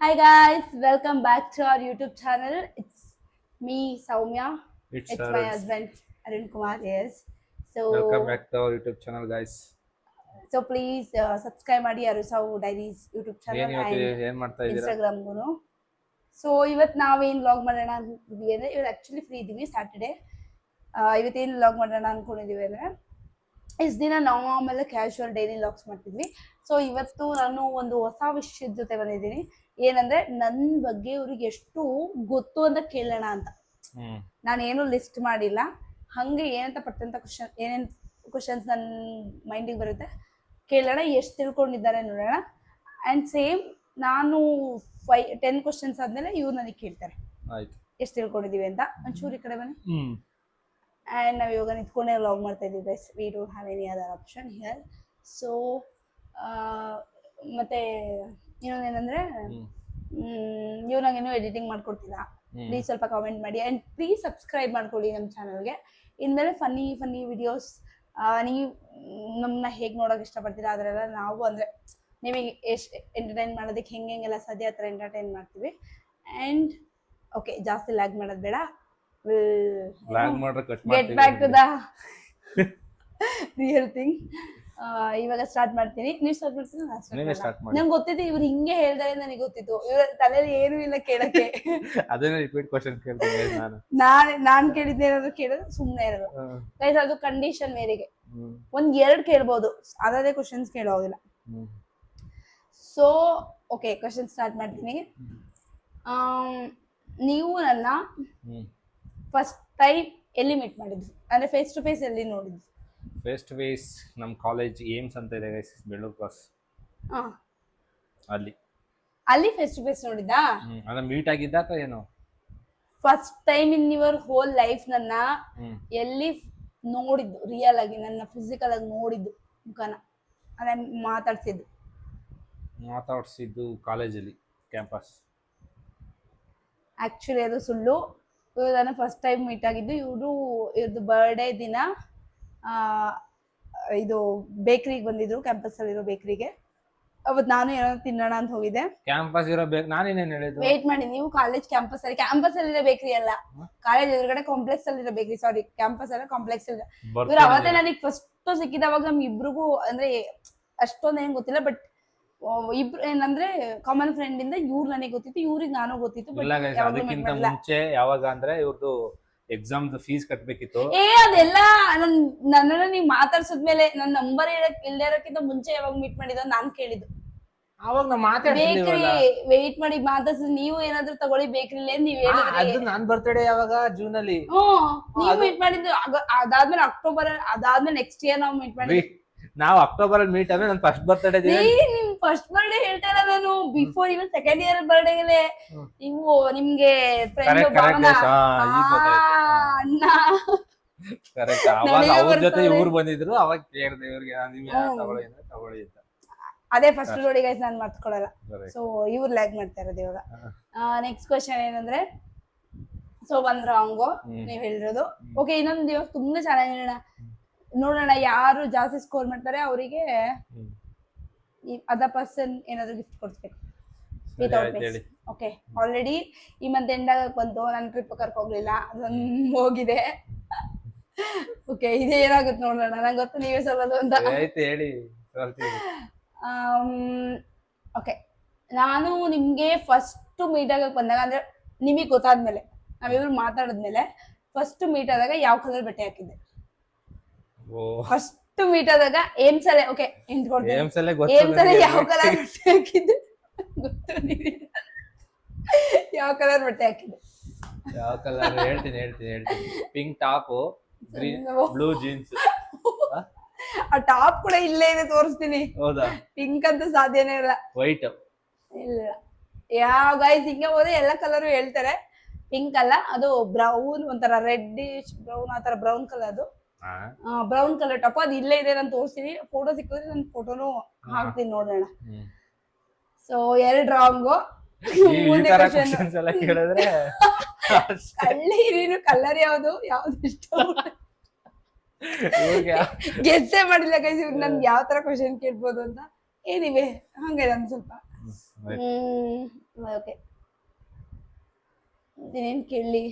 Hi guys, welcome back to our YouTube channel. It's me, Saumya. It's It's my Arun. husband, Arun Kumar. Yes. Welcome So, back to our YouTube channel, guys. please subscribe ಮಾಡಿ Arusau Diaries YouTube ಏನ್ channel ಇವತ್ತು and ಏನ್ ಮಾಡ್ತಾ ಇದ್ದೀರಾ? Instagramಗೂ. So ಇವತ್ತು ನಾವೇನು vlog ಮಾಡೋಣ ಅಂತಿದ್ವಿ ಅಂದರೆ ಇವತ್ತು ಆ್ಯಕ್ಚುಲಿ ಫ್ರೀ ಇದ್ದೀವಿ ಸ್ಯಾಟರ್ಡೆ. ಇವತ್ತೇನು ವ್ಲಾಗ್ ಮಾಡೋಣ ಅಂದ್ಕೊಂಡಿದ್ದೀವಿ ಅಂದರೆ ಇಷ್ಟು ದಿನ ನಾರ್ಮಲ್ ಕ್ಯಾಶುವಲ್ ಡೈಲಿ ವ್ಲಾಗ್ಸ್ ಮಾಡ್ತಿದ್ವಿ. ಸೊ ಇವತ್ತು ನಾನು ಒಂದು ಹೊಸ ವಿಷಯದ ಜೊತೆ ಬಂದಿದ್ದೀನಿ. ಏನಂದರೆ ನನ್ನ ಬಗ್ಗೆ ಇವ್ರಿಗೆ ಎಷ್ಟು ಗೊತ್ತು ಅಂತ ಕೇಳೋಣ ಅಂತ. ನಾನೇನು ಲಿಸ್ಟ್ ಮಾಡಿಲ್ಲ, ಹಾಗೆ ಏನಂತ ಪಟ್ಟಂಥ ಏನೇನು ಕ್ವಶನ್ಸ್ ನನ್ನ ಮೈಂಡಿಗೆ ಬರುತ್ತೆ ಕೇಳೋಣ, ಎಷ್ಟು ತಿಳ್ಕೊಂಡಿದ್ದಾರೆ ನೋಡೋಣ. ಆ್ಯಂಡ್ ಸೇಮ್ ನಾನು 10 ಕ್ವಶನ್ಸ್ ಆದಮೇಲೆ ಇವ್ರು ನನಗೆ ಕೇಳ್ತಾರೆ ಆಯ್ತು ಎಷ್ಟು ತಿಳ್ಕೊಂಡಿದ್ದೀವಿ ಅಂತ. ಒಂಚೂರು ಈ ಕಡೆ ಬನ್ನಿ. ಆ್ಯಂಡ್ ನಾವು ಇವಾಗ ನಿಂತ್ಕೊಂಡೇ ವ್ಲಾಗ್ ಮಾಡ್ತಾ ಇದ್ದೀವಿ guys. We don't have any other option here. So ಮತ್ತೆ ಇನ್ನೊಂದೇನೆಂದರೆ ನೀವು ನಂಗೇನು ಎಡಿಟಿಂಗ್ ಮಾಡ್ಕೊಡ್ತಿಲ್ಲ, ಪ್ಲೀಸ್ ಸ್ವಲ್ಪ ಕಾಮೆಂಟ್ ಮಾಡಿ ಆ್ಯಂಡ್ ಪ್ಲೀಸ್ ಸಬ್ಸ್ಕ್ರೈಬ್ ಮಾಡ್ಕೊಳ್ಳಿ ನಮ್ಮ ಚಾನಲ್ಗೆ. ಇನ್ಮೇಲೆ ಫನ್ನಿ ವಿಡಿಯೋಸ್ ನೀವು ನಮ್ಮನ್ನ ಹೇಗೆ ನೋಡೋಕೆ ಇಷ್ಟಪಡ್ತೀರಾ ಅದರೆಲ್ಲ ನಾವು ಅಂದರೆ ನಿಮಗೆ ಎಷ್ಟು ಎಂಟರ್ಟೈನ್ ಮಾಡೋದಕ್ಕೆ ಹೆಂಗೆಲ್ಲ ಸಾಧ್ಯ ಆ ಥರ ಎಂಟರ್ಟೈನ್ ಮಾಡ್ತೀವಿ. ಆ್ಯಂಡ್ ಓಕೆ, ಜಾಸ್ತಿ ಲ್ಯಾಗ್ ಮಾಡೋದು ಬೇಡ. Get back to the real thing. ಇವಾಗ ಸ್ಟಾರ್ಟ್ ಮಾಡ್ತೀನಿ. ನೀವು ಸ್ಟಾರ್ಟ್ ಮಾಡ್ತೀನಿ, ನಂಗೆ ಗೊತ್ತಿತ್ತು ಇವ್ರು ಹಿಂಗೆ ಹೇಳ್ತಾರೆ, ನನಗೆ ಗೊತ್ತಿತ್ತು ಇವ್ರ ತಲೆಯಲ್ಲಿ ಏನೂ ಇಲ್ಲ ಕೇಳಕ್ಕೆ. ನಾನು ಕೇಳಿದ್ದೆ ಏನಾದ್ರು ಕೇಳಿದ್ರೆ ಸುಮ್ಮನೆ ಇರೋದು ಗೈಸ್. ಅದು ಕಂಡೀಷನ್ ಮೇರೆಗೆ 1-2 ಕೇಳ್ಬೋದು, ಅದೇ ಕ್ವಶನ್ಸ್ ಕೇಳೋಗಿಲ್ಲ. ಸೊ ಓಕೆ, ಕ್ವಶನ್ ಸ್ಟಾರ್ಟ್ ಮಾಡ್ತೀನಿ. ನೀವು ನನ್ನ ಫಸ್ಟ್ ಟೈಮ್ ಎಲ್ಲಿ ಮೀಟ್ ಮಾಡಿದ್ವಿ, ಅಂದ್ರೆ ಫೇಸ್ ಟು ಫೇಸ್ ಎಲ್ಲಿ ನೋಡಿದ್ವಿ? ಫೇಸ್ ಟು ಫೇಸ್ ನಮ್ಮ ಕಾಲೇಜ್ ಏಮ್ಸ್ ಅಂತ ಇದೆ ಗೈಸ್, ಬೆಳ್ಳೂರು ಕ್ರಾಸ್. ಅಲ್ಲಿ ಫೇಸ್ ಟು ಫೇಸ್ ನೋಡಿದ್ದಾ? ಅಂದ್ರೆ ಮೀಟ್ ಆಗಿದ್ದ ಅಥವಾ ಏನು? First time in your whole life ನನ್ನ ಎಲ್ಲಿ ನೋಡಿದ್ದು, ರಿಯಲ್ ಆಗಿ ನನ್ನ ಫಿಸಿಕಲ್ ಆಗಿ ನೋಡಿದ್ದು ಮುಖನ, ಅಂದ್ರೆ ಮಾತಾಡ್ಸಿದ್ದು ಕಾಲೇಜಲ್ಲಿ, ಕ್ಯಾಂಪಸ್. ಆಕ್ಚುಲಿ ಅದು ಸುಳ್ಳು. ನಾನು ಫಸ್ಟ್ ಟೈಮ್ ಮೀಟ್ ಆಗಿದ್ದು ಇವ್ರದ್ದು ಬರ್ಡೇ ದಿನ. ಇದು ಬೇಕ್ರಿಗೆ ಬಂದಿದ್ರು, ಕ್ಯಾಂಪಸ್ ಅಲ್ಲಿರೋ ಬೇಕ್ರಿಗೆ. ಅವತ್ತು ನಾನು ಏನೋ ತಿನ್ನೋಣ ಅಂತ ಹೋಗಿದ್ದೆ. ಕ್ಯಾಂಪಸ್ ಇರೋ ನಾನೇನೇನು ಹೇಳಿದ್ದು, ವೇಟ್ ಮಾಡಿ ನೀವು. ಕಾಲೇಜ್ ಕ್ಯಾಂಪಸ್ ಅಲ್ಲಿರೋ ಬೇಕ್ರಿ ಅಲ್ಲ, ಕಾಲೇಜ್ ಎದುರುಗಡೆ ಕಾಂಪ್ಲೆಕ್ಸ್ ಅಲ್ಲಿರೋ ಬೇಕ್ರಿ. ಸಾರಿ, ಕ್ಯಾಂಪಸ್ ಅಲ್ಲ, ಕಾಂಪ್ಲೆಕ್ಸ್ ಅಲ್ಲಿ. ಇವ್ರು ಅವತ್ತೇ ನನಗೆ ಫಸ್ಟ್ ಸಿಕ್ಕಿದವಾಗ ನಮ್ಗೆ ಇಬ್ರಿಗೂ ಅಂದ್ರೆ ಅಷ್ಟೊಂದು ಏನ್ ಗೊತ್ತಿಲ್ಲ, ಬಟ್ ಇಬ್ರು ಏನಂದ್ರೆ ಕಾಮನ್ ಫ್ರೆಂಡ್ ಇಂದ ಇವ್ರು ನನಗೆ ಗೊತ್ತಿತ್ತು, ಇವ್ರಿಗೆ ನಾನು ಗೊತ್ತಿತ್ತು. ಅದಕ್ಕಿಂತ ಮುಂಚೆ ಯಾವಾಗ ಅಂದ್ರೆ ಇವ್ರದ್ದು ಎಕ್ಸಾಮ್ ಫೀಸ್ ಕಟ್ಬೇಕಿತ್ತು. ಅದೆಲ್ಲ ನನ್ನನ್ನ ನೀವು ಮಾತಾಡ್ಸದ್ಮೇಲೆ ನನ್ನ ನಂಬರ್ ಇಲ್ಲದೆ ಇರೋಕ್ಕಿಂತ ಮುಂಚೆ ಯಾವಾಗ ಮೀಟ್ ಮಾಡಿದ ನಾನ್ ಕೇಳಿದ್ದು. ಅವಾಗ ನಾವು ಮಾತಾಡ್ತೀವಿ, ವೆಯ್ಟ್ ಮಾಡಿ ಮಾತಾಡ್ಸಿದ್. ನೀವು ಏನಾದ್ರು ತಗೊಳ್ಳಿ ಬೇಕ್ರಿಲೇ ನೀವ್ ಹೇಳಿದ್ರೆ. ನಾನ್ ಬರ್ತಡೇ ಯಾವಾಗ ಜೂನ್ ಅಲ್ಲಿ ನೀವು ಮೀಟ್ ಮಾಡಿದ್ದು. ಅದಾದ್ಮೇಲೆ ಅಕ್ಟೋಬರ್, ಅದಾದ್ಮೇಲೆ ನೆಕ್ಸ್ಟ್ ಇಯರ್ ನಾವು ಮೀಟ್ ಮಾಡಿದ್ವಿ. ನಾವು ಅಕ್ಟೋಬರ್ ಅಲ್ಲಿ ಮೀಟ್ ಆದ್ರೆ ನನ್ನ ಫಸ್ಟ್ ಬರ್ತ್ಡೇ ನಿಮ್ ಫಸ್ಟ್ ಬರ್ಡೇ ಹೇಳ್ತಾ ಇಲ್ಲ ನಾನು, ಬಿಫೋರ್ ಇವನ್ ಸೆಕೆಂಡ್ ಇಯರ್ ಬರ್ಡೇಗೆ ನೀವು ನಿಮ್ಗೆ ಫ್ರೆಂಡ್ ಅಣ್ಣ ಕರೆಕ್ಟ್. ಅವಾಗ ಅವ್ರ ಜೊತೆ ಇವ್ರು ಬಂದಿದ್ರು, ಅವಾಗ ಕೇಳಿದೆ ಇವ್ರಿಗೆ ತಗೊಳ್ಳಿ ಅಂತ. ಅದೇ ಫಸ್ಟ್ ನೋಡಿ ಗೈಸ್, ನಾನು ಮರ್ತ್ಕೊಳ್ಳಲ್ಲ. ಸೊ ಇವ್ರು ಲ್ಯಾಗ್ ಮಾಡ್ತಾ ಇರೋದು ಇವಾಗ. ನೆಕ್ಸ್ಟ್ ಕ್ವಶನ್ ಏನಂದ್ರೆ, ಸೊ ಒಂದ್ ರಾಂಗು ನೀವ್ ಹೇಳಿರೋದು. ಓಕೆ, ಇನ್ನೊಂದು ಇವಾಗ ತುಂಬಾ ಚೆನ್ನಾಗಿ ನೋಡೋಣ ಯಾರು ಜಾಸ್ತಿ ಸ್ಕೋರ್ ಮಾಡ್ತಾರೆ ಅವರಿಗೆ ಅದರ್ ಪರ್ಸನ್ ಏನಾದ್ರು ಗಿಫ್ಟ್ ಕೊಡ್ಸ್ಬೇಕು ವಿತೌಟ್ ಮಿಸ್. ಓಕೆ, ಆಲ್ರೆಡಿ ಈ ಮಂತ್ ಎಂಡ್ ಆಗಕ್ ಬಂತು, ನಾನು ಟ್ರಿಪ್ ಕರ್ಕೋಗ್ಲಿಲ್ಲ, ಅದೊಂದು ಹೋಗಿದೆ. ಓಕೆ, ಇದೇನಾಗುತ್ತೆ ನೋಡೋಣ. ನಂಗೆ ಗೊತ್ತು ನೀವೇ ಸಲ್ಲೋದು ಅಂತ. ಓಕೆ, ನಾನು ನಿಮ್ಗೆ ಫಸ್ಟ್ ಮೀಟ್ ಆಗಕ್ ಬಂದಾಗ, ಅಂದ್ರೆ ನಿಮಗೆ ಗೊತ್ತಾದ್ಮೇಲೆ, ನಾವಿಬ್ರು ಮಾತಾಡಿದ್ಮೇಲೆ ಫಸ್ಟ್ ಮೀಟ್ ಆದಾಗ ಯಾವ ಕಲರ್ ಬಟ್ಟೆ ಹಾಕಿದ್ದೆ? ಫಸ್ಟ್ ಮೀಟ್ ಆದಾಗ ಏಮ್ಸ್ ಅಲ್ಲೇ. ಓಕೆ, ಏಮ್ಸ್ ಅಲ್ಲೇ ಯಾವ ಕಲರ್ ಬಟ್ಟೆ ಹಾಕಿದ್ದೆ ಗೊತ್ತು? ಯಾವ ಕಲರ್ ಬಟ್ಟೆ ಹಾಕಿದ್ದೆ? ಯಾವ ಕಲರ್ ಹೇಳ್ತೀನಿ. Pink top, green blue jeans. ಆ ಟಾಪ್ ಕೂಡ ಇಲ್ಲೇ ಇದೆ, ತೋರಿಸ್ತೀನಿ. ಹೌದಾ? ಪಿಂಕ್ ಅಂತ ಸಾಧ್ಯನೇ ಇಲ್ಲ. ವೈಟ್ ಇಲ್ಲ. ಯಾವ ಗೈಸ್ ಹಿಂಗೆ ಹೋದ್ರೆ ಎಲ್ಲ ಕಲರ್ ಹೇಳ್ತಾರೆ. ಪಿಂಕ್ ಅಲ್ಲ, ಅದು ಬ್ರೌನ್, ಒಂಥರ ರೆಡ್ಡಿಶ್ ಬ್ರೌನ್, ಆ ತರ ಬ್ರೌನ್ ಕಲರ್. ಅದು ಬ್ರೌನ್ ಕಲರ್ ಟಾಪ್, ಅದು ಇಲ್ಲೇ ಇದೆ, ನಾನು ತೋರಿಸ್ತೀನಿ. ಫೋಟೋ ಸಿಕ್ಕಿದ್ರೆ ನಾನು ಫೋಟೋನು ಹಾಕ್ತೀನಿ, ನೋಡೋಣ. So 2 wrong. ನೀನು ಕಲರ್ ಯಾವ್ದು ಇಷ್ಟ ಗೆಸ್ಸೇ ಮಾಡಿಲ್ಲ ಗೈಸ್, ಇವ್ರು ನನ್ಗೆ ಯಾವ ತರ ಕ್ವಶನ್ ಕೇಳ್ಬೋದು ಅಂತ. ಏನಿವೆ ಹಂಗೆ ಒಂದ್ ಸ್ವಲ್ಪ ಓಕೆ, ಇನ್ನೇನ್ ಕೇಳಿ?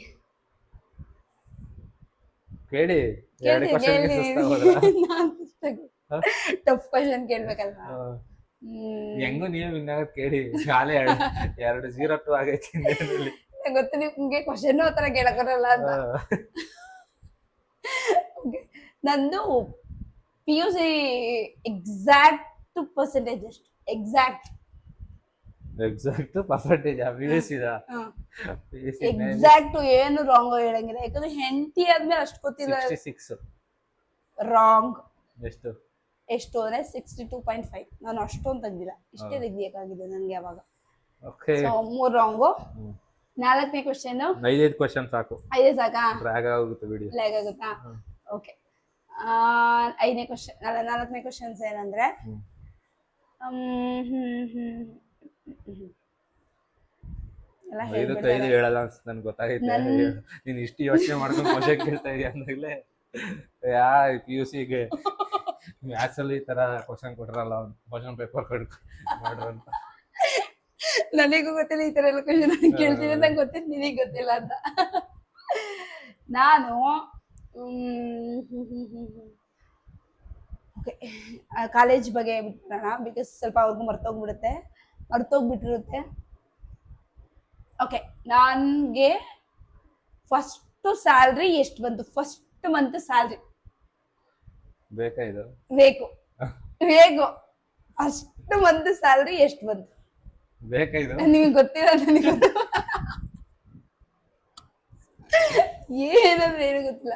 ಕೇಳಿ, ಎರಡು ಕ್ವಶನ್ಗೆ ಟಫ್ ಕ್ವಶನ್ ಕೇಳ್ಬೇಕಲ್ವಾ? ಹೆಂಗು ನೀವು ವಿನ್ನಾಗ ಕೇಳಿ. ಶಾಲೆ 2-0 ಆಗೈತಿ. ಗೊತ್ತು ನಿಮ್ಗೆ ಕ್ವಶನ್ ಆತರ ಕೇಳಕ್ ಬರಲ್ಲ ಅಂತ. ನಂದು PUC ಎಕ್ಸಾಕ್ಟ್ ಪರ್ಸೆಂಟೇಜ್ ಎಷ್ಟು? ಎಕ್ಸಾಕ್ಟ್ ಪರ್ಸೆಂಟೇಜ್ ಎಕ್ಸಾಕ್ಟ್ ಏನು ರಾಂಗ್ ಹೇಳಂಗಿಲ್ಲ, ಯಾಕಂದ್ರೆ ಹೆಂಡತಿ ಆದ್ಮೇಲೆ ಅಷ್ಟು ಗೊತ್ತಿಲ್ಲ. 66 ರಾಂಗ್. ಎಷ್ಟು ಅಂದ್ರೆ 62.5. ನಾನು ಅಷ್ಟೊಂದು ತೆಗ್ದಿಲ್ಲ, ಇಷ್ಟೇ ತೆಗ್ದಿಯಕ್ಕಾಗಿದೆ ನನ್ಗೆ ಅವಾಗ. Okay, 3 wrong. 4ನೇ ಕ್ವಶನ್. 5 ಕ್ವಶನ್ ಸಾಕು. 5 ಸಾಕಾ? ಡ್ರ್ಯಾಗ್ ಆಗುತ್ತೆ ವಿಡಿಯೋ. ಲ್ಯಾಗ್ ಆಗುತ್ತಾ? ಓಕೆ. 5ನೇ ಕ್ವಶನ್, 4ನೇ ಕ್ವಶನ್ಸ್ ಏನಂದ್ರೆ ಎಲ್ಲ 5 ಹೇಳಲ್ಲ ಅನ್ಸುತ್ತೆ, ನನ್ಗೆ ಗೊತ್ತಾಗೈತೆ. ನೀನ್ ಇಷ್ಟು ಯೋಚನೆ ಮಾಡ್ಕೊಂಡು ಕ್ವಶನ್ ಕೇಳ್ತಾ ಇದೀಯ ಅಂದಾಗಲೇ PUCಗೆ ಮ್ಯಾಥ್ಸ್ ಅಲ್ಲಿ ಈ ತರ ಕ್ವಶನ್ ಕೊಟ್ರಲ್ಲ, ಕ್ವಶನ್ ಪೇಪರ್ ಮಾಡ್ರ ಅಂತ. ನನಗೂ ಗೊತ್ತಿಲ್ಲ ಈ ತರ ಎಲ್ಲ ಕ್ವಶನ್ ಕೇಳ್ತೀನಿ ಅಂತ, ಗೊತ್ತಿಲ್ಲ ನಿನಗೆ ಗೊತ್ತಿಲ್ಲ ಅಂತ. ನಾನು ಓಕೆ, ಕಾಲೇಜ್ ಬಗ್ಗೆ ಬಿಟ್ಬಿಡೋಣ, ಬಿಕಾಸ್ ಸ್ವಲ್ಪ ಅವ್ರಿಗೂ ಮರ್ತೋಗ್ಬಿಟ್ಟಿರುತ್ತೆ. ಓಕೆ, ನನಗೆ ಫಸ್ಟ್ ಸ್ಯಾಲ್ರಿ ಎಷ್ಟು ಬಂತು? ಫಸ್ಟ್ ಮಂತ್ ಸ್ಯಾಲ್ರಿ ಬೇಕಾ ಇದು? ಬೇಕು. ಫಸ್ಟ್ ಮಂತ್ ಸ್ಯಾಲ್ರಿ ಎಷ್ಟು ಬಂತು ಬೇಕಾ ಇದು? ನಿಮಗೆ ಗೊತ್ತಿಲ್ಲ, ನನಗೆ ಏನಂದ್ರೆ ಏನು ಗೊತ್ತಿಲ್ಲ.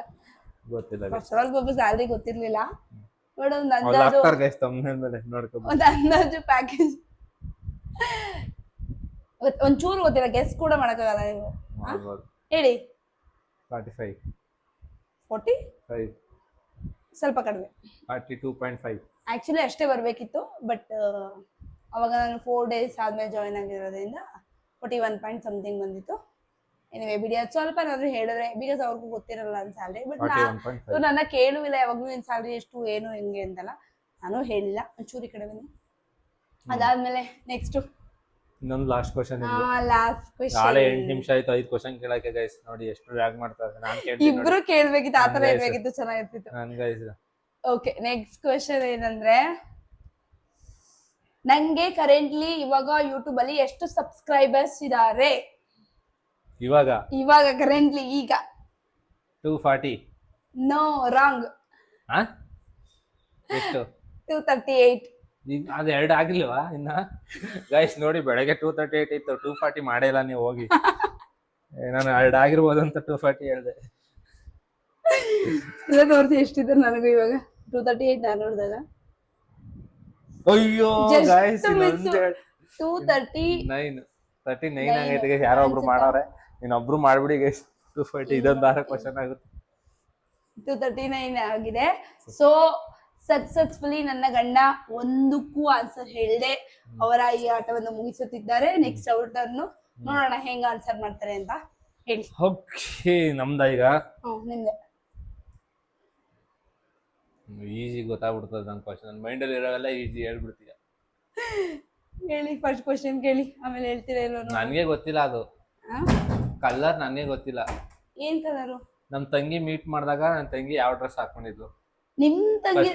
ಫಸ್ಟ್ ಆಫ್ ಆಲ್ ಪಾಪ ಸ್ಯಾಲ್ರಿ ಗೊತ್ತಿರ್ಲಿಲ್ಲ. ಒಂದು ಅಂದಾಜು ಪ್ಯಾಕೇಜ್ ಒಂಚೂರು ಗೊತ್ತಿಲ್ಲ, ಗೆಸ್ ಕೂಡ ಮಾಡಕ್ಕಾಗಲ್ಲ. ನೀವು ಹೇಳಿ. 45 ಸ್ವಲ್ಪ ಕಡಿಮೆ. 42.5 ಆಕ್ಚುಲಿ ಅಷ್ಟೇ ಬರ್ಬೇಕಿತ್ತು, ಬಟ್ ಅವಾಗ ನಾನು 4 days ಆದ್ಮೇಲೆ ಜಾಯಿನ್ ಆಗಿರೋದ್ರಿಂದ 41 ಪಾಯಿಂಟ್ ಸಮಥಿಂಗ್ ಬಂದಿತ್ತು. ಎನಿವೆ ಬಿಡಿ, ಅದು ಸ್ವಲ್ಪ ಏನಾದ್ರು ಹೇಳಿದ್ರೆ, ಬಿಕಾಸ್ ಅವ್ರಿಗೂ ಗೊತ್ತಿರಲ್ಲ ನನ್ನ ಸ್ಯಾಲ್ರಿ. ಬಟ್ ನನ್ನ ಕೇಳುವಿಲ್ಲ ಯಾವಾಗ್ಲೂ ನಿನ್ ಸ್ಯಾಲ್ರಿ ಎಷ್ಟು ಏನು ಹೆಂಗೆ ಅಂತಲ್ಲ, ನಾನು ಹೇಳಿಲ್ಲ. ಒಂಚೂರಿ ಕಡೆ ಬನ್ನಿ. ಅದಾದ್ಮೇಲೆ ನೆಕ್ಸ್ಟ್ ಇನ್ನೊಂದು ಲಾಸ್ಟ್ ಕ್ವಶನ್. Last question. 8 ನಿಮಿಷ ಆಯ್ತು, 5 ಕ್ವಶನ್ ಕೇಳಕ್ಕೆ ಗೈಸ್. ನೋಡಿ ಎಷ್ಟು ರ್ಯಾಗ್ ಮಾಡ್ತಾರೆ. ನಾನು ಕೇಳ್ತೀನಿ, ಇಬ್ರು ಕೇಳ್ಬೇಕಿತ್ತು, ಆತರ ಇರ್ಬೇಕಿತ್ತು, ಚೆನ್ನಾಗಿರ್ತಿತ್ತು. ಓಕೆ, ನೆಕ್ಸ್ಟ್ ಕ್ವಶನ್ ಏನಂದ್ರೆ, ನಂಗೆ ಕರೆಂಟ್ಲಿ ಇವಾಗ ಯೂಟ್ಯೂಬ್ ಅಲ್ಲಿ ಎಷ್ಟು ಸಬ್ಸ್ಕ್ರೈಬರ್ಸ್ ಇದಾರೆ? ಇವಾಗ ಕರೆಂಟ್ಲಿ ಈಗ 240. No, wrong. ಎಷ್ಟು? 238. ಅದು 2 ಆಗಿಲ್ವಾ ಇನ್ನ? ಗೈಸ್ ನೋಡಿ, ಬೆಳಗ್ಗೆ 238 ಇತ್ತು, 240 ಮಾಡೇ ಇಲ್ಲ ನೀವು. ಹೋಗಿ, ನಾನು 2 ಆಗಿರ್ಬೋದು ಅಂತ 240 ಹೇಳ್ದೆ. ತೋರಿಸಿ ಎಷ್ಟಿದೆ ನನಗೂ ಇವಾಗ. 238 ನಾನು ನೋಡಿದಾಗ. ಅಯ್ಯೋ ಗೈಸ್, 239 ಆಗೈತೆ. ಯಾರೋ ಒಬ್ರು ಮಾಡವ್ರೆ, ಇನ್ನೊಬ್ರು ಮಾಡ್ಬಿಡಿ ಗೈಸ್. 240 ಇದೊಂದು 6 ಕ್ವಶನ್ ಆಗುತ್ತೆ. 239 ಆಗಿದೆ. ಸೊ ಸಕ್ಸಸ್ಫುಲಿ ನನ್ನ ಗಂಡ ಒಂದಕ್ಕೂ ಆನ್ಸರ್ ಹೇಳ್ದೆ ಅವರ ಈ ಆಟವನ್ನು ಮುಗಿಸುತ್ತಿದ್ದಾರೆ. ನೆಕ್ಸ್ಟ್ ಅವ್ರ ಟರ್ನ್, ನೋಡೋಣ ಹೆಂಗ ಆನ್ಸರ್ ಮಾಡ್ತಾರೆ ಅಂತ. ಹೇಳಿ. ಓಕೆ, ನಮ್ದ ಈಗ ನಿಮ್ದೆ ಈಸಿ ಗೊತ್ತಾಗ್ಬಿಡ್ತದೆ. ನನ್ನ ಕ್ವಶನ್ ಮೈಂಡ್ ಅಲ್ಲಿ ಇರೋವೆಲ್ಲ ಈಸಿ ಹೇಳ್ಬಿಡ್ತೀಯ. ಹೇಳಿ, ಫಸ್ಟ್ ಕ್ವಶನ್ ಕೇಳಿ, ಆಮೇಲೆ ಹೇಳ್ತೀರಾ ಇಲ್ವ? ನನ್ಗೆ ಗೊತ್ತಿಲ್ಲ ಅದು ಕಲರ್, ನನ್ಗೆ ಗೊತ್ತಿಲ್ಲ. ಏನ್ ಕಲರು? ನಮ್ ತಂಗಿ ಮೀಟ್ ಮಾಡಿದಾಗ ನನ್ನ ತಂಗಿ ಯಾವ ಡ್ರೆಸ್ ಹಾಕೊಂಡಿದ್ಲು? ನಿಮ್ ತಂಗಿ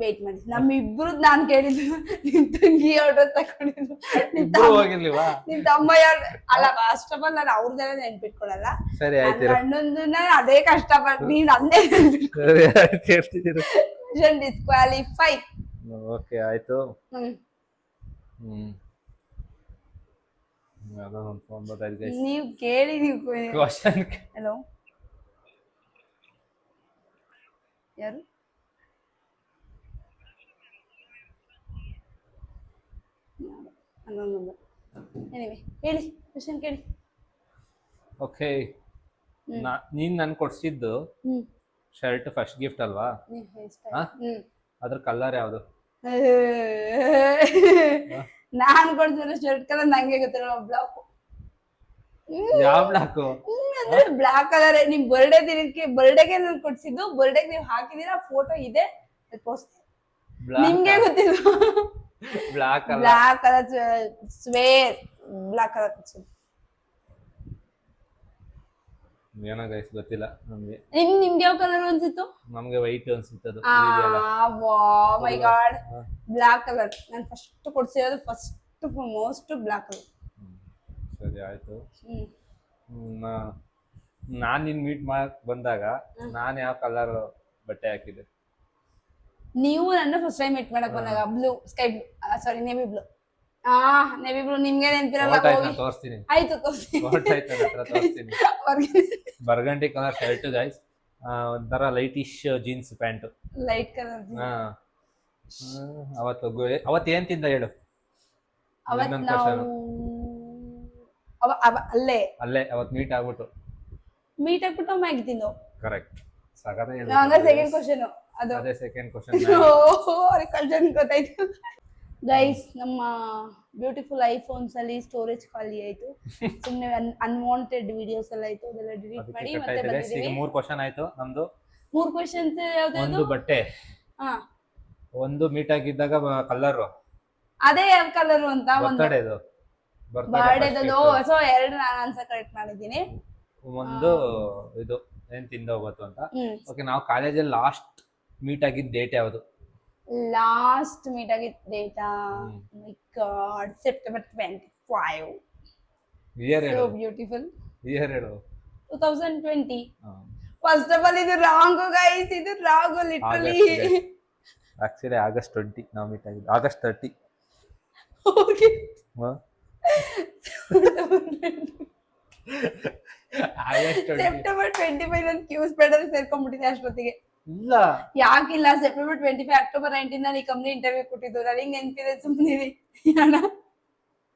ವೇಟ್ ಮಾಡಿ, ನಮ್ಮಿಬ್ರು ನಾನ್ ಕೇಳಿದ್ದು ನಿಮ್ ತಂಗಿ ಯಾವ ಡ್ರೆಸ್ ಹಾಕೊಂಡಿದ್ರು. ಹೋಗಿರ್ಲಿವಾ? ನಿಮ್ ತಮ್ಮ ಅಲ್ಲ, ಫಸ್ಟ್ ಆಫ್ ಆಲ್ ನಾನು ಅವ್ರದೆಲ್ಲ ನೆನ್ಪಿಟ್ಕೊಳಲ್ಲ. ಸರಿ ಆಯ್ತು, ಗಂಡಂದನ್ನ ಅದೇ ಕಷ್ಟಪಟ್ಟು ನೀನ್ ಅಂದೇ ಡಿಸ್ಕ್ವಾಲಿಫೈ. ಓಕೆ ಆಯ್ತು. ನೀವ್ ಕೇಳಿ. ಹಲೋ, ಯಾರು? ಎನಿವೆ ಹೇಳಿ, ಕ್ವಶನ್ ಕೇಳಿ. ಓಕೆ, ನೀನ್ ನನ್ ಕೊಡ್ಸಿದ್ದು ಶರ್ಟ್ ಫಸ್ಟ್ ಗಿಫ್ಟ್ ಅಲ್ವಾ? ಅದ್ರ ಕಲರ್ ಯಾವ್ದು? ನಾನ್ ಕೊಡ್ಸಿರೋ ಶರ್ಟ್ ಕಲರ್ ನಂಗೆ ಗೊತ್ತಿರೋ ಬ್ಲಾಕ್. ಯಾವ ಬ್ಲಾಕ್? ಅಂದ್ರೆ ಬ್ಲಾಕ್ ಕಲರ್. ನಿಮ್ ಬರ್ಡೇ ದಿನಕ್ಕೆ, ಬರ್ಡೇಗೆ ನಾನು ಕೊಡ್ಸಿದ್ದು. ಬರ್ಡೇಗೆ ನೀವು ಹಾಕಿದೀರಾ, ಫೋಟೋ ಇದೆ, ನಿಮ್ಗೆ ಗೊತ್ತಿಲ್ಲ. Black colour square black colour ಕೊಡ್ಸೋದು. ಏನೋ ಗೈಸ್ ಗೊತ್ತಿಲ್ಲ ನಮ್ಗೆ. ನಿಮ್ಗೆ ಯಾವ ಕಲರ್ ಅನ್ಸಿತ್ತು? ನಮ್ಗೆ ವೈಟ್ ಅನ್ಸುತ್ತೆ ಅದು. My God, black colour. ನಾನು ಫಸ್ಟ್ ಕೊಡ್ಸಿರೋದು ಫಸ್ಟ್ ಮೋಸ್ಟ್ ಬ್ಲಾಕ್ ಕಲರ್. ಸರಿ ಆಯ್ತು. ನಾನ್ ನಿನ್ ಮೀಟ್ ಮಾಡಕ್ ಬಂದಾಗ ನಾನ್ ಯಾವ ಕಲರ್ ಬಟ್ಟೆ ಹಾಕಿದೆ? ನೀವು ನನ್ನ ಫಸ್ಟ್ ಟೈಮ್ ಮೀಟ್ ಮಾಡಕ್ ಬಂದಾಗ ಬ್ಲೂ, ಸ್ಕೈ ಬ್ಲೂ, ಸಾರಿ ನೇವಿ ಬ್ಲೂ. ನೇವಿ ಬ್ಲೂ ನಿಮ್ಗೆ ನೆನಪಿರಲ್ಲ. ತೋರಿಸ್ತೀನಿ. ಆಯ್ತು ತೋರಿಸ್ತೀನಿ. ಬರ್ಗಂಡಿ ಕಲರ್ ಶರ್ಟ್ ಗೈಸ್, ಒಂಥರ lightish jeans pant, light colour. ಅವತ್ತು ಏನ್ ತಿಂದ ಹೇಳು? ಅವತ್ತು ನಾವು ಅಲ್ಲೇ ಅವತ್ತು ಮೀಟ್ ಆಗ್ಬಿಟ್ಟು ಮ್ಯಾಗಿ ತಿಂದು. ಕರೆಕ್ಟ್. ಸೆಕೆಂಡ್ ಕ್ವಶನ್ ಅದು. ಅದೇ ಸೆಕೆಂಡ್ ಕ್ವಶನ್. ಕ್ವಶನ್ ಗೊತ್ತಾಯ್ತು ಗೈಸ್. ನಮ್ಮ ಬ್ಯೂಟಿಫುಲ್ ಐಫೋನ್ಸ್ ಅಲ್ಲಿ ಸ್ಟೋರೇಜ್ ಖಾಲಿ ಆಯ್ತು. ಸುಮ್ಮನೆ ಅನ್ವಾಂಟೆಡ್ ವಿಡಿಯೋಸ್ ಎಲ್ಲ ಆಯ್ತು, ಅದೆಲ್ಲ ಡಿಲೀಟ್ ಮಾಡಿ ಮತ್ತೆ ಬಂದಿದ್ದೀವಿ. 3 ಕ್ವಶನ್ ಆಯ್ತು ನಮ್ದು. 3 ಕ್ವಶನ್ಸ್ ಯಾವ್ದು? ಒಂದು ಬಟ್ಟೆ, ಒಂದು ಮೀಟ್ ಆಗಿದ್ದಾಗ ಕಲರ್, ಅದೇ ಯಾವ ಕಲರ್ ಅಂತ ಒಂದು ಬರ್ಡೇದು. ಸೊ 2 ನಾನು ಆನ್ಸರ್ ಕರೆಕ್ಟ್ ಮಾಡಿದ್ದೀನಿ. ಒಂದು ಇದು ಏನ್ ತಿಂದ ಹೋಗೋದು ಅಂತ. ಓಕೆ, ನಾವು ಕಾಲೇಜಲ್ಲಿ ಲಾಸ್ಟ್ ಮೀಟ್ ಆಗಿದ್ದ ಡೇಟ್ ಯಾವುದು? ಲಾಸ್ಟ್ ಮೀಟ್ ಆಗಿದ್ದ ಡೇಟಾ ಮೈ ಗಾಡ್, ಸೆಪ್ಟೆಂಬರ್ 25. ಇಯರ್ ಹೇಳು. ಬ್ಯೂಟಿಫುಲ್ ಇಯರ್ ಹೇಳು. 2020. ಫಸ್ಟ್ ಆಫ್ ಆಲ್ ಇದು ರಾಂಗ್ ಗೈಸ್, ಇದು ರಾಂಗ್ ಲಿಟರಲಿ. ಆಕ್ಚುಲಿ ಆಗಸ್ಟ್ 20 ನಾವು ಮೀಟ್ ಆಗಿದ್ದು. ಆಗಸ್ಟ್ 30. ಓಕೆ. ಸೆಪ್ಟೆಂಬರ್ 25 ನಾನು ಕ್ಯೂಸ್ ಪೆಡಲ್ ಸೇರ್ಕೊಂಡ್ಬಿಟ್ಟಿದ್ದೆ ಅಷ್ಟೊತ್ತಿಗೆ. ಇಲ್ಲ ಯಾಕಿಲ್ಲ, ಸೆಪ್ಟೆಂಬರ್ 25 ಅಕ್ಟೋಬರ್ 19 ನಾನು ಈ ಕಂಪ್ನಿ ಇಂಟರ್ವ್ಯೂ ಕೊಟ್ಟಿದ್ದು. ನನಗೆ ನೆನಪಿದೆ, ಸುಮ್ಮನಿರಿ.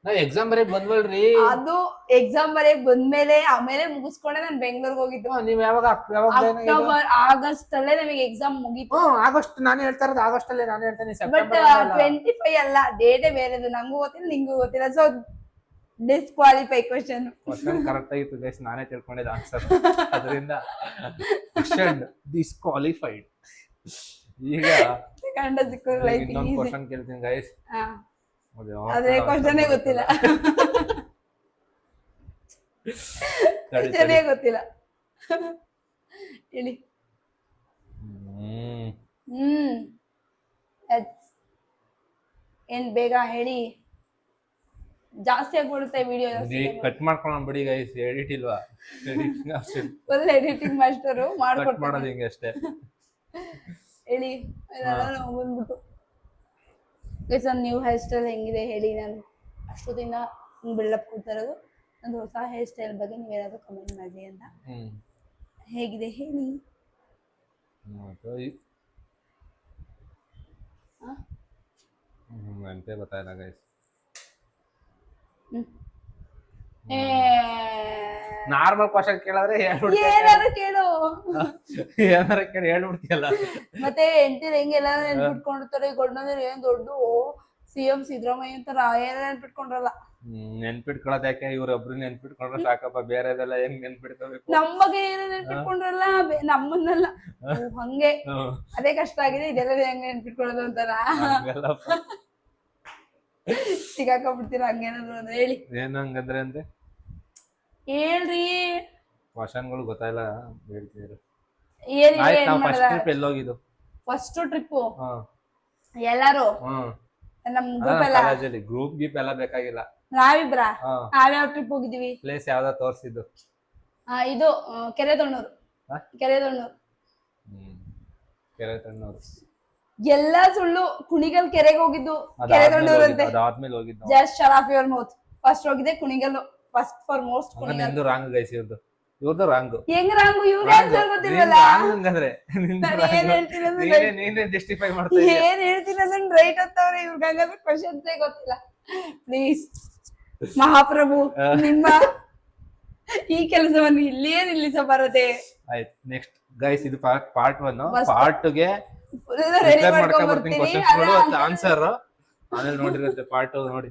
ನಾವು ಎಕ್ಸಾಮ್ ಬರೆಯಕ್ ಬಂದ್ವಲ್ರಿ. ಅದು ಎಕ್ಸಾಮ್ ಬರೆಯಕ್ ಬಂದ್ಮೇಲೆ ಆಮೇಲೆ ಮುಗಿಸ್ಕೊಂಡೆ ನಾನು ಬೆಂಗಳೂರಿಗೆ ಹೋಗಿದ್ದು. ನೀವು ಯಾವಾಗ? ಅಕ್ಟೋಬರ್ ಆಗಸ್ಟ್ ಅಲ್ಲೇ ನಮಗೆ ಎಕ್ಸಾಮ್ ಮುಗೀತು. ಆಗಸ್ಟ್ ನಾನು ಹೇಳ್ತಾ ಇರೋದು ಆಗಸ್ಟ್ ಅಲ್ಲೇ. ನಾನು ಹೇಳ್ತೇನೆ ಬಟ್ 25 ಅಲ್ಲ, ಡೇಟೇ ಬೇರೆದು. ನಂಗೂ ಗೊತ್ತಿಲ್ಲ, ನಿಂಗೂ ಗೊತ್ತಿಲ್ಲ. ಸೊ ಡಿಸ್ಕ್ವಾಲಿಫೈ ಕ್ವಶನ್ ಕರೆಕ್ಟ್ ಆಗಿತ್ತು ಗೈಸ್, ನಾನೇ ತಿಳ್ಕೊಂಡಿದ್ದ ಆನ್ಸರ್. ಅದರಿಂದ ಕ್ವಶನ್ ಡಿಸ್ಕ್ವಾಲಿಫೈಡ್. ಈಗ ಇನ್ನೊಂದು ಕ್ವಶನ್ ಕೇಳ್ತೀನಿ ಗೈಸ್. ಅದೇ ಕ್ವಶನ್ ಗೊತ್ತಿಲ್ಲ, ಕ್ವಶನ್ ಗೊತ್ತಿಲ್ಲ. ಹೇಳಿ. ಏನ್ ಬೇಗ ಹೇಳಿ, ಜಾಸ್ತಿ ಆಗ್ಬಿಡುತ್ತೆ ವಿಡಿಯೋ. ಕಟ್ ಮಾಡ್ಕೊಳ್ಳೋಣ ಬಿಡಿ ಗೈಸ್, ಎಡಿಟ್ ಇಲ್ವಾ? Editing option, full editing master ಮಾಡ್ಕೊಡ್ತಾರೆ. ಮಾಡೋದು ಹಿಂಗೆ ಅಷ್ಟೇ. ಹೇಳಿ ನಾವು ಬಂದ್ಬಿಟ್ಟು ಗೈಸ್, ಒಂದು ನ್ಯೂ ಹೇರ್ ಸ್ಟೈಲ್ ಹೆಂಗಿದೆ ಹೇಳಿ. ನಾನು ಅಷ್ಟೊತ್ತಿಂದ ಬಿಲ್ಡಪ್ ಕೊಡ್ತಾ ಇರೋದು ಒಂದು ಹೊಸ ಹೇರ್ ಸ್ಟೈಲ್ ಬಗ್ಗೆ ನೀವೇನಾದ್ರು ಕಮೆಂಟ್ ಮಾಡಿ ಅಂತ. ಹೇಗಿದೆ ಹೇಳಿ. ಅಂತೆ ಗೊತ್ತಾಯಿಲ್ಲ ಗೈಸ್. ನಾರ್ಮಲ್ ಕ್ವಶನ್ ಕೇಳಿದ್ರೆ ಏನಾದ್ರು ಕೇಳು, ಏನಾರ ಕೇಳಿ ಹೇಳ್ಬಿಡ್ತೀಯಲ್ಲ. ಮತ್ತೆ ಹೆಂಡತಿರ್ ಹೆಂಗೆಲ್ಲ ನೆನ್ಪಿಟ್ಕೊಂಡಿರ್ತಾರೆ. ಗಂಡಂದ್ರೆ ಏನ್ ದೊಡ್ಡ CM ಸಿದ್ದರಾಮಯ್ಯ ಅಂತಾರ, ಏನ ನೆನ್ಪಿಟ್ಕೊಂಡ್ರಲ್ಲ. ನೆನ್ಪಿಟ್ಕೊಳ್ಳೋದು ಯಾಕೆ? ಇವ್ರೊಬ್ರು ನೆನ್ಪಿಟ್ಕೊಂಡ್ರೆ ಸಾಕಪ್ಪ, ಬೇರೆದೆಲ್ಲ ಹೆಂಗ್ ನೆನ್ಪಿಟ್ಕೋಬೇಕು? ನಮ್ಮ ಬಗ್ಗೆ ಏನು ನೆನ್ಪಿಟ್ಕೊಂಡ್ರಲ್ಲ, ನಮ್ಮನ್ನೆಲ್ಲ ಹಂಗೆ. ಅದೇ ಕಷ್ಟ ಆಗಿದೆ, ಇದೆಲ್ಲ ಹೆಂಗ್ ನೆನ್ಪಿಟ್ಕೊಳ್ಳೋದು ಅಂತಾರ. ಸಿಗಾಕೊಂಡ್ಬಿಡ್ತೀರ ಹಂಗೇನಾದ್ರು ಅಂದ್ರೆ. ಹೇಳಿ ಏನು ಹಂಗಂದ್ರೆ ಅಂದ್ರೆ ಹೇಳ್ರಿ. ಕ್ವಶನ್ಗಳು ಗೊತ್ತಾಯಿಲ್ಲ, ಹೇಳ್ತಿದ್ರು. ಫಸ್ಟ್ ಟ್ರಿಪ್ ಎಲ್ಲೋಗಿದ್ದು? ಫಸ್ಟ್ ಟ್ರಿಪ್ ಎಲ್ಲಾರು ನಮ್ ಗ್ರೂಪ್ ಗೀಪ್ ಎಲ್ಲ ಬೇಕಾಗಿಲ್ಲ, ನಾವಿಬ್ರ ನಾವ್ಯಾವ ಟ್ರಿಪ್ ಹೋಗಿದೀವಿ? ಪ್ಲೇಸ್ ಯಾವ್ದ ತೋರ್ಸಿದ್ದು? ಇದು ಕೆರೆತೊಣ್ಣೂರು. ಕೆರೆತೊಣ್ಣೂರು ಎಲ್ಲ ಸುಳ್ಳು. ಕುಣಿಗಲ್ ಕೆರೆಗೆ ಹೋಗಿದ್ದು, ಕೆರೆತೊಣ್ಣೂರು ಅಂತೆ. Just shut off your mouth. First ಹೋಗಿದ್ದೆ Kunigal, first for most Kunigal. Wrong guys, ಇವ್ರದ್ದು ರಾಂಗ್. ಹೆಂಗ್ ರಾಂಗು? ಇವ್ರಿಗೆ ಆನ್ಸರ್ ಗೊತ್ತಿಲ್ವಲ್ಲ. ನೀನೇ ಜಸ್ಟಿಫೈ ಮಾಡ್ತಾ ಏನ್ ಹೇಳ್ತೀನಿ ಅದನ್ನ ರೈಟ್ ಅಂತವ್ರೆ. ಇವ್ರಿಗೆ ಹಂಗಾದ್ರೆ ಕ್ವಶನ್ಸೇ ಗೊತ್ತಿಲ್ಲ. ಪ್ಲೀಸ್ ಮಹಾಪ್ರಭು, ನಿಮ್ಮ ಈ ಕೆಲಸವನ್ನು ಇಲ್ಲಿಯೇ ನಿಲ್ಲಿಸಬಾರದೆ. ಆಯ್ತು, ನೆಕ್ಸ್ಟ್ ಗೈಸ್, ಇದು ಪಾರ್ಟ್ 1. ಪಾರ್ಟ್ 2ಗೆ ಆನ್ಸರ್ ಆಮೇಲೆ ನೋಡಿರುತ್ತೆ. ಪಾರ್ಟ್ 2 ನೋಡಿ.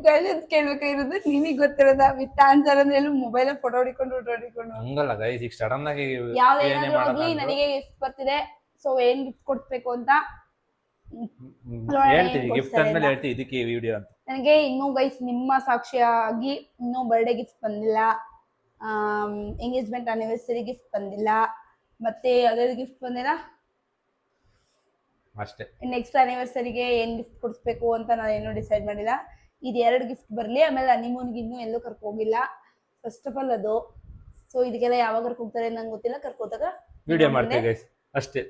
ಕ್ವಶನ್ಸ್ ಕೇಳ್ಬೇಕಾಗಿರೋದು ನಿಮಗೆ ಗೊತ್ತಿರೋದ ವಿತ್ ಆನ್ಸರ್ ಅಂದ್ರೆ ಮೊಬೈಲ್ ಫೋಟೋ ಹೊಡಿಕೊಂಡು ಹಂಗಲ್ಲ ಗೈಸ್. ಈಗ ಸಡನ್ ಆಗಿ ಯಾವ್ದೇನಾದ್ರೂ ಹೋಗ್ಲಿ, ನನಗೆ ಗಿಫ್ಟ್ ಬರ್ತಿದೆ, ಸೊ ಏನ್ ಗಿಫ್ಟ್ ಕೊಡ್ಬೇಕು ಅಂತ ನೋಡೋಣ ಹೇಳ್ತೀವಿ ಏನ್ ಗಿಫ್ಟ್ ಕೊಡ್ತಾರೆ ಅಂದ್ಮೇಲೆ ಅಂತ. ಹೇಳ್ತೀವಿ ಇದಕ್ಕೆ ಈ ವಿಡಿಯೋ ಅಂತ. ನನಗೆ ಇನ್ನೂ ಗೈಸ್ ನಿಮ್ಮ ಸಾಕ್ಷಿಯಾಗಿ ಇನ್ನೂ ಬರ್ಡೇ ಗಿಫ್ಟ್ ಬಂದಿಲ್ಲ, ಎಂಗೇಜ್ಮೆಂಟ್ ಆನಿವರ್ಸರಿ ಗಿಫ್ಟ್ ಬಂದಿಲ್ಲ, ಮತ್ತೆ ಯಾವ್ದಾದ್ರು ಗಿಫ್ಟ್ ಬಂದಿಲ್ಲ. ಅಷ್ಟೇ. ನೆಕ್ಸ್ಟ್ ಆನಿವರ್ಸರಿಗೆ ಏನ್ ಗಿಫ್ಟ್ ಕೊಡಿಸ್ಬೇಕು ಅಂತ ನಾನು ಏನೂ ಡಿಸೈಡ್ ಮಾಡಿಲ್ಲ. ಇದು 2 ಗಿಫ್ಟ್ ಬರಲಿ. ಆಮೇಲೆ ಹನಿಮೂನ್ಗೆ ಇನ್ನೂ ಎಲ್ಲೂ ಕರ್ಕೋಗಿಲ್ಲ ಫಸ್ಟ್ ಆಫ್ ಆಲ್ ಅದು. ಸೊ ಇದಕ್ಕೆಲ್ಲ ಯಾವಾಗ ಕರ್ಕೋಗ್ತಾರೆ ನಂಗೆ ಗೊತ್ತಿಲ್ಲ. ಕರ್ಕೋದಾಗ ವಿಡಿಯೋ ಮಾಡ್ತೀವಿ ಗೈಸ್ ಅಷ್ಟೇ.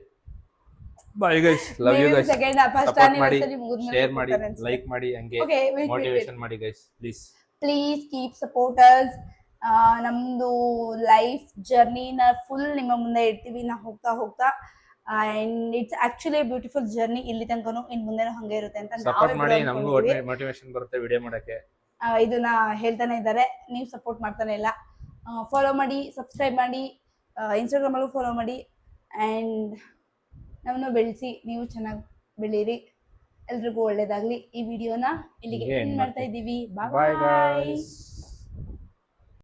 Bye guys, love you guys. First support ಮಾಡಿ, ಆನಿವರ್ಸರಿ ಮುಗಿದ್ಮೇಲೆ ಶೇರ್ ಮಾಡಿ, ಲೈಕ್ ಮಾಡಿ, ಹಂಗೆ ಓಕೆ ಮೋಟಿವೇಶನ್ ಮಾಡಿ guys please. Please keep supporters. ನಮ್ದು ಲೈಫ್ ಜರ್ನಿನ ಫುಲ್ ನಿಮ್ಮ ಮುಂದೆ ಇಡ್ತೀವಿ ನಾವು ಹೋಗ್ತಾ ಹೋಗ್ತಾ. And it's actually beautiful journey ಇಲ್ಲಿ ತನಕನು. ಇನ್ ಮುಂದೆ ಹಂಗೆ ಇರುತ್ತೆ ಅಂತ ಸಪೋರ್ಟ್ ಮಾಡಿ, ನಮಗೂ ಮೋಟಿವೇಶನ್ ಬರುತ್ತೆ ವಿಡಿಯೋ ಮಾಡಕ್ಕೆ. ಇದನ್ನ ಹೇಳ್ತಾನೆ ಇದ್ದಾರೆ, ನೀವು ಸಪೋರ್ಟ್ ಮಾಡ್ತಾನೆ ಇಲ್ಲ. ಫಾಲೋ ಮಾಡಿ, ಸಬ್ಸ್ಕ್ರೈಬ್ ಮಾಡಿ, ಇನ್ಸ್ಟಾಗ್ರಾಮಲ್ಲೂ ಫಾಲೋ ಮಾಡಿ. ಆ್ಯಂಡ್ ನಮ್ಮನ್ನು ಬೆಳೆಸಿ, ನೀವು ಚೆನ್ನಾಗಿ ಬೆಳೀರಿ. ಎಲ್ರಿಗೂ ಒಳ್ಳೇದಾಗ್ಲಿ. ಈ ವಿಡಿಯೋನ ಇಲ್ಲಿಗೆ ಎಂಡ್ ಮಾಡ್ತಾ ಇದ್ದೀವಿ. ಬಾಯ್ ಬಾಯ್ ಬಾಯ್. ಗೈಸ್.